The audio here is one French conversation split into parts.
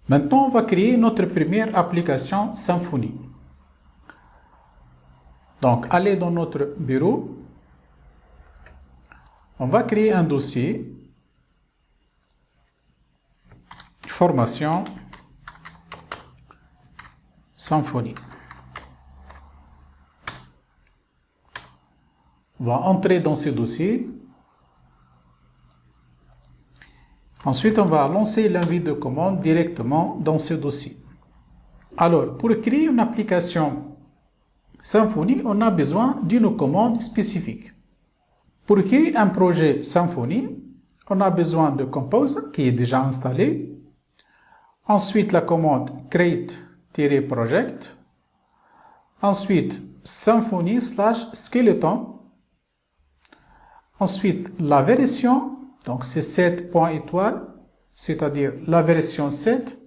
Maintenant, on va créer notre première application Symfony. Donc, allez dans notre bureau. On va créer un dossier. Formation Symfony. On va entrer dans ce dossier. Ensuite, on va lancer l'invite de commande directement dans ce dossier. Alors, pour créer une application Symfony, on a besoin d'une commande spécifique. Pour créer un projet Symfony, on a besoin de Composer qui est déjà installé. Ensuite, la commande create-project. Ensuite, Symfony/skeleton. Ensuite, la version. Donc, c'est 7 points étoiles, c'est-à-dire la version 7.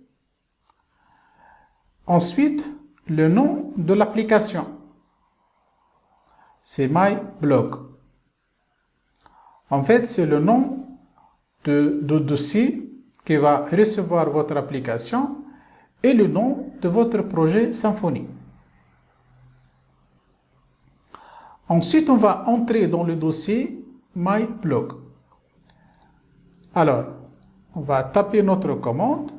Ensuite, le nom de l'application. C'est MyBlog. En fait, c'est le nom de dossier qui va recevoir votre application et le nom de votre projet Symfony. Ensuite, on va entrer dans le dossier MyBlog. Alors, on va taper notre commande.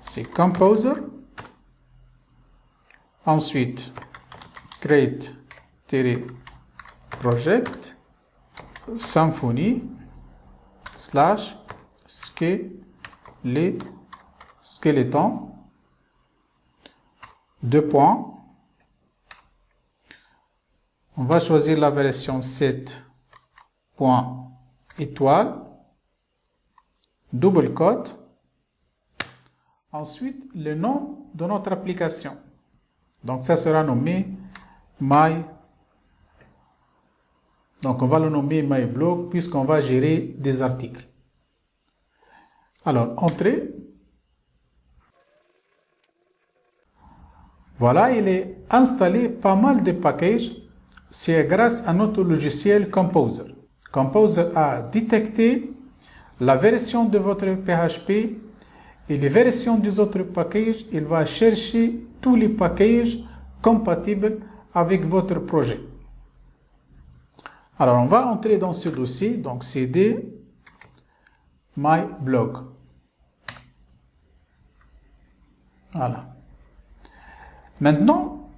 C'est Composer. Ensuite, create-project Symfony/skeleton. 2 points. On va choisir la version 7 points étoile, double quote. Ensuite, le nom de notre application. Donc, ça sera nommé Donc, on va le nommer MyBlog puisqu'on va gérer des articles. Alors, entrée. Voilà, il est installé pas mal de packages. C'est grâce à notre logiciel Composer. Composer a détecté la version de votre PHP et les versions des autres packages. Il va chercher tous les packages compatibles avec votre projet. Alors, on va entrer dans ce dossier, donc cd MyBlog. Voilà. Maintenant,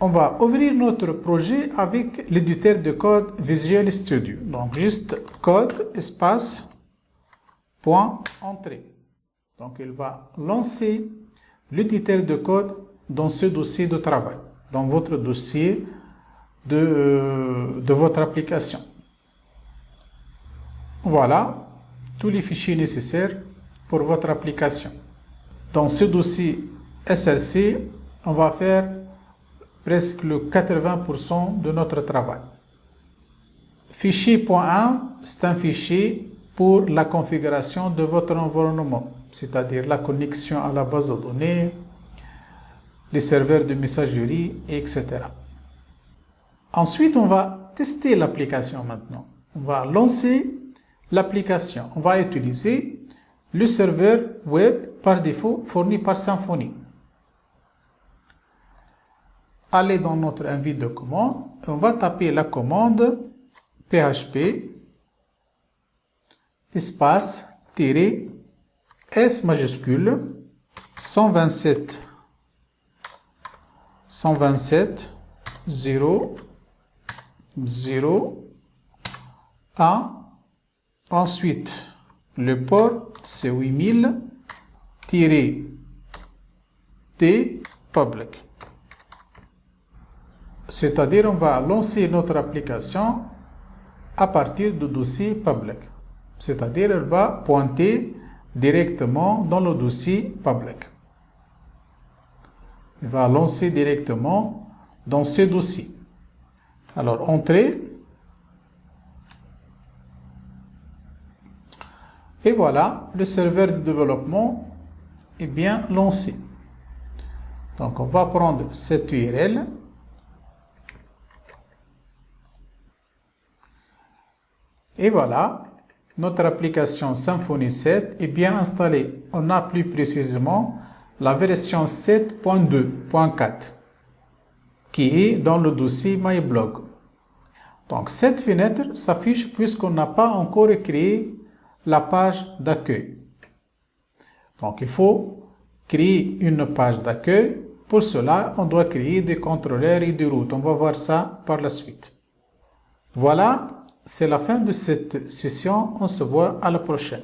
on va ouvrir notre projet avec l'éditeur de code Visual Studio. Donc, juste code, espace, point, entrée. Donc, il va lancer l'éditeur de code dans ce dossier de travail, dans votre dossier de votre application. Voilà tous les fichiers nécessaires pour votre application. Dans ce dossier SLC, on va faire presque le 80% de notre travail. Fichier.1, c'est un fichier pour la configuration de votre environnement, c'est-à-dire la connexion à la base de données, les serveurs de messagerie, etc. Ensuite, on va tester l'application maintenant. On va lancer l'application. On va utiliser le serveur web par défaut fourni par Symfony. Allez dans notre invite de commande. On va taper la commande php espace -s majuscule 127 0 0 1. Ensuite, le port c'est 8000-T public. C'est-à-dire, on va lancer notre application à partir du dossier public. C'est-à-dire, elle va pointer directement dans le dossier public. Elle va lancer directement dans ce dossier. Alors, entrée. Et voilà, le serveur de développement est bien lancé. Donc, on va prendre cette URL. Et voilà, notre application Symfony 7 est bien installée. On a plus précisément la version 7.2.4 qui est dans le dossier MyBlog. Donc cette fenêtre s'affiche puisqu'on n'a pas encore créé la page d'accueil. Donc il faut créer une page d'accueil. Pour cela, on doit créer des contrôleurs et des routes. On va voir ça par la suite. Voilà, c'est la fin de cette session. On se voit à la prochaine.